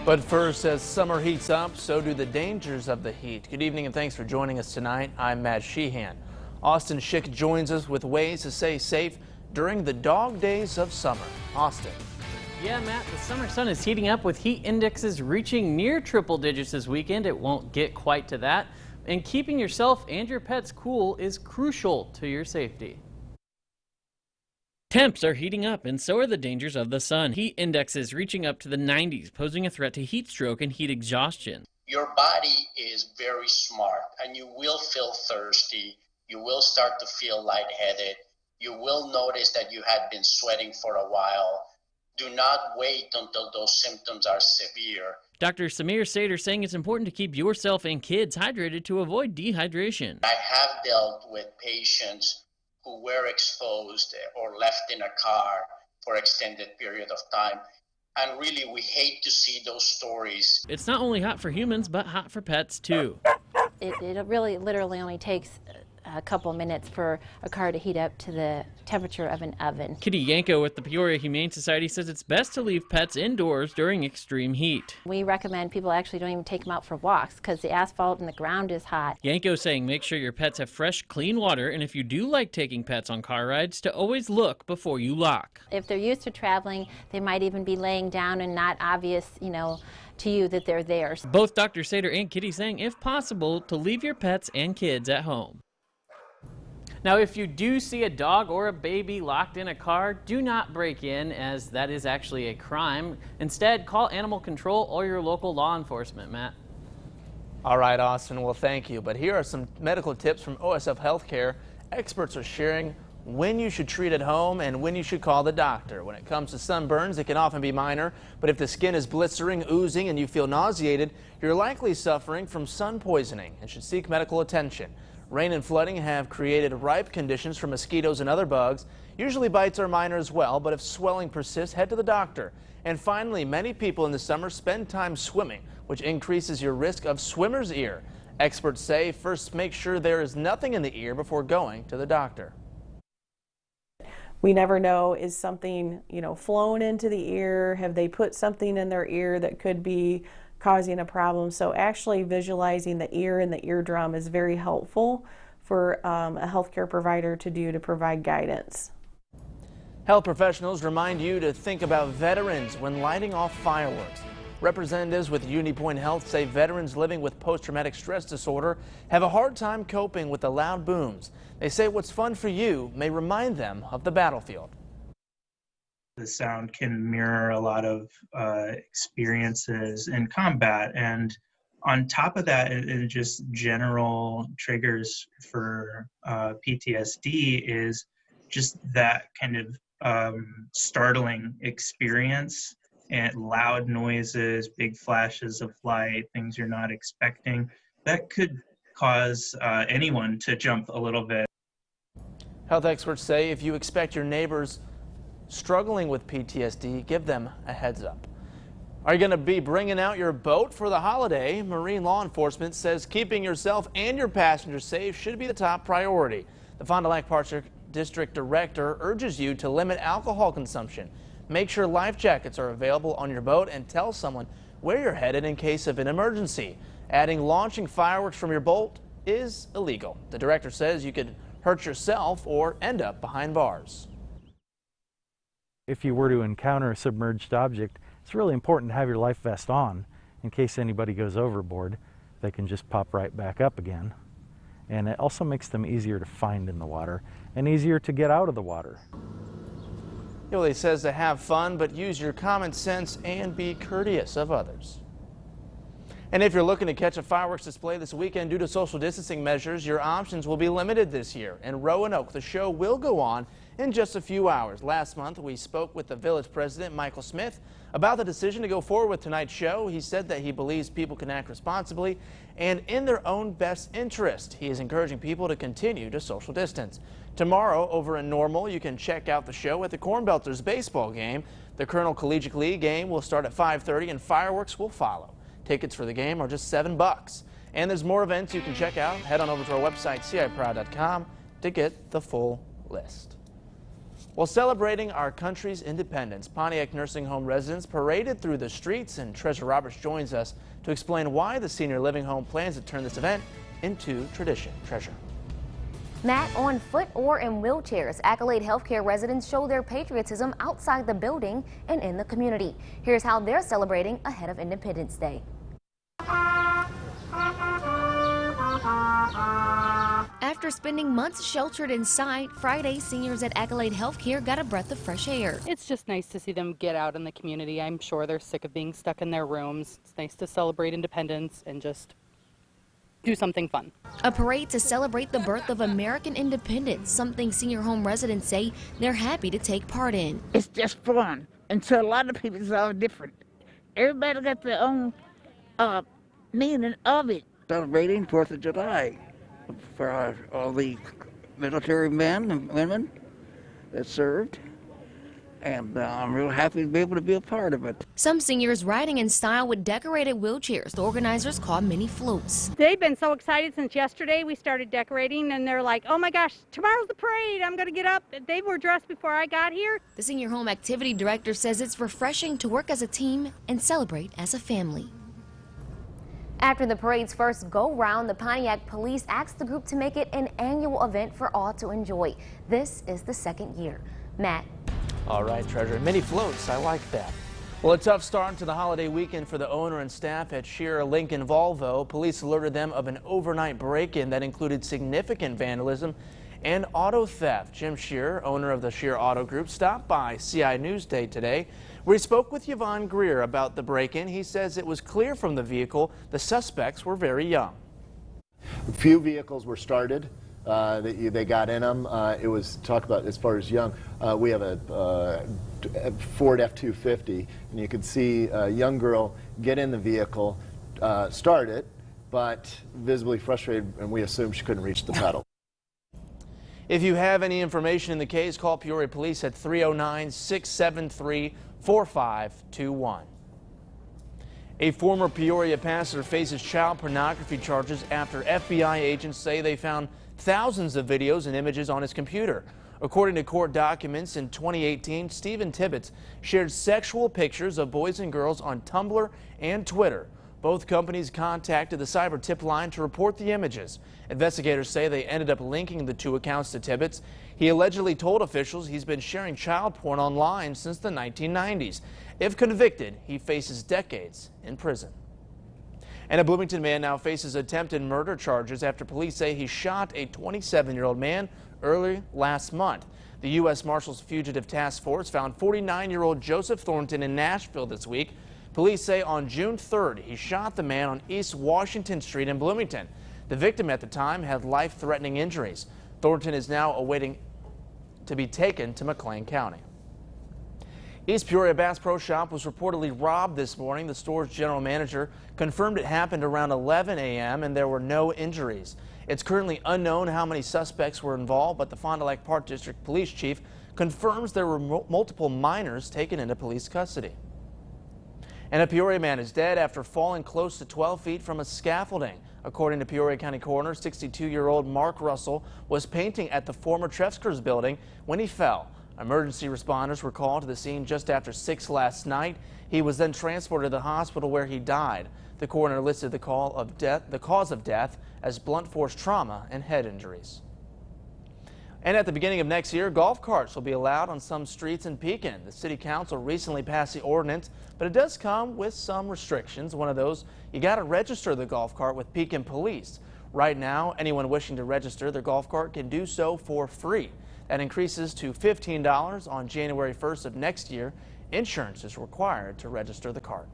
But first, as summer heats up, so do the dangers of the heat. Good evening and thanks for joining us tonight. I'm Matt Sheehan. Austin Schick joins us with ways to stay safe during the dog days of summer. Austin. Yeah, Matt, the summer sun is heating up with heat indexes reaching near triple digits this weekend. It won't get quite to that. And keeping yourself and your pets cool is crucial to your safety. Temps are heating up, and so are the dangers of the sun. Heat indexes reaching up to the 90s, posing a threat to heat stroke and heat exhaustion. Your body is very smart, and you will feel thirsty. You will start to feel lightheaded. You will notice that you had been sweating for a while. Do not wait until those symptoms are severe. Dr. Samir Sater saying it's important to keep yourself and kids hydrated to avoid dehydration. I have dealt with patients who were exposed or left in a car for extended period of time. And really, we hate to see those stories. It's not only hot for humans, but hot for pets too. It really literally only takes a couple minutes for a car to heat up to the temperature of an oven. Kitty Yanko with the Peoria Humane Society says it's best to leave pets indoors during extreme heat. We recommend people actually don't even take them out for walks because the asphalt and the ground is hot. Yanko saying make sure your pets have fresh, clean water, and if you do like taking pets on car rides, to always look before you lock. If they're used to traveling, they might even be laying down and not obvious, to you that they're there. Both Dr. Sater and Kitty saying, if possible, to leave your pets and kids at home. Now, if you do see a dog or a baby locked in a car, do not break in, as that is actually a crime. Instead, call animal control or your local law enforcement, Matt. All right, Austin, well, thank you. But here are some medical tips from OSF Healthcare. Experts are sharing when you should treat at home and when you should call the doctor. When it comes to sunburns, it can often be minor, but if the skin is blistering, oozing, and you feel nauseated, you're likely suffering from sun poisoning and should seek medical attention. Rain and flooding have created ripe conditions for mosquitoes and other bugs. Usually bites are minor as well, but if swelling persists, head to the doctor. And finally, many people in the summer spend time swimming, which increases your risk of swimmer's ear. Experts say first make sure there is nothing in the ear before going to the doctor. We never know, is something, flown into the ear? Have they put something in their ear that could be causing a problem? So actually visualizing the ear and the eardrum is very helpful for a healthcare provider to do to provide guidance. Health professionals remind you to think about veterans when lighting off fireworks. Representatives with UNITYPOINT Health say veterans living with post-traumatic stress disorder have a hard time coping with the loud booms. They say what's fun for you may remind them of the battlefield. The sound can mirror a lot of experiences in combat, and on top of that, it just general triggers for PTSD is just that kind of startling experience and loud noises, big flashes of light, things you're not expecting. That could cause anyone to jump a little bit. Health experts say if you expect your neighbors struggling with PTSD, give them a heads up. Are you going to be bringing out your boat for the holiday? Marine law enforcement says keeping yourself and your passengers safe should be the top priority. The Fond du Lac Park District Director urges you to limit alcohol consumption. Make sure life jackets are available on your boat and tell someone where you're headed in case of an emergency. Adding launching fireworks from your boat is illegal. The director says you could hurt yourself or end up behind bars. If you were to encounter a submerged object, it's really important to have your life vest on in case anybody goes overboard. They can just pop right back up again. And it also makes them easier to find in the water and easier to get out of the water. Gourley says to have fun, but use your common sense and be courteous of others. And if you're looking to catch a fireworks display this weekend due to social distancing measures, your options will be limited this year. In Roanoke, the show will go on in just a few hours. Last month, we spoke with the village president, Michael Smith, about the decision to go forward with tonight's show. He said that he believes people can act responsibly and in their own best interest. He is encouraging people to continue to social distance. Tomorrow, over in Normal, you can check out the show at the Corn Belters baseball game. The Colonel Collegiate League game will start at 5:30 and fireworks will follow. Tickets for the game are just $7. And there's more events you can check out. Head on over to our website, ciproud.com, to get the full list. While celebrating our country's independence, Pontiac nursing home residents paraded through the streets, and Treasurer Roberts joins us to explain why the senior living home plans to turn this event into tradition. Treasurer. Matt, on foot or in wheelchairs, Accolade Healthcare residents show their patriotism outside the building and in the community. Here's how they're celebrating ahead of Independence Day. After spending months sheltered inside, Friday seniors at Accolade Healthcare got a breath of fresh air. It's just nice to see them get out in the community. I'm sure they're sick of being stuck in their rooms. It's nice to celebrate independence and just do something fun. A parade to celebrate the birth of American independence, something senior home residents say they're happy to take part in. It's just fun, and to a lot of people it's all different. Everybody got their own meaning of it. Celebrating 4th of July for all the military men and women that served, and I'm real happy to be able to be a part of it. Some seniors riding in style with decorated wheelchairs the organizers call mini floats. They've been so excited since yesterday we started decorating, and they're like, oh my gosh, tomorrow's the parade, I'm going to get up. They were dressed before I got here. The senior home activity director says it's refreshing to work as a team and celebrate as a family. After the parade's first go-round, the Pontiac police asked the group to make it an annual event for all to enjoy. This is the second year. Matt. All right, Treasurer. Mini floats. I like that. Well, a tough start to the holiday weekend for the owner and staff at Shearer Lincoln Volvo. Police alerted them of an overnight break-in that included significant vandalism and auto theft. Jim Shearer, owner of the Shearer Auto Group, stopped by CI Newsday today, where he spoke with Yvonne Greer about the break-in. He says it was clear from the vehicle the suspects were very young. A few vehicles were started. They got in them. It was, talk about as far as young, we have a Ford F-250, and you can see a young girl get in the vehicle, start it, but visibly frustrated, and we assumed she couldn't reach the pedal. If you have any information in the case, call Peoria Police at 309-673-4521. A former Peoria pastor faces child pornography charges after FBI agents say they found thousands of videos and images on his computer. According to court documents, in 2018, Stephen Tibbetts shared sexual pictures of boys and girls on Tumblr and Twitter. Both companies contacted the cyber tip line to report the images. Investigators say they ended up linking the two accounts to Tibbetts. He allegedly told officials he's been sharing child porn online since the 1990s. If convicted, he faces decades in prison. And a Bloomington man now faces attempted murder charges after police say he shot a 27-year-old man early last month. The U.S. Marshals Fugitive Task Force found 49-year-old Joseph Thornton in Nashville this week. Police say on June 3rd, he shot the man on East Washington Street in Bloomington. The victim at the time had life-threatening injuries. Thornton is now awaiting to be taken to McLean County. East Peoria Bass Pro Shop was reportedly robbed this morning. The store's general manager confirmed it happened around 11 a.m. and there were no injuries. It's currently unknown how many suspects were involved, but the Fond du Lac Park District Police Chief confirms there were multiple minors taken into police custody. And a Peoria man is dead after falling close to 12 feet from a scaffolding. According to Peoria County Coroner, 62-year-old Mark Russell was painting at the former Trefskers building when he fell. Emergency responders were called to the scene just after 6 last night. He was then transported to the hospital where he died. The coroner listed the cause of death as blunt force trauma and head injuries. And at the beginning of next year, golf carts will be allowed on some streets in Pekin. The City Council recently passed the ordinance, but it does come with some restrictions. One of those, you got to register the golf cart with Pekin Police. Right now, anyone wishing to register their golf cart can do so for free. That increases to $15 on January 1st of next year. Insurance is required to register the cart.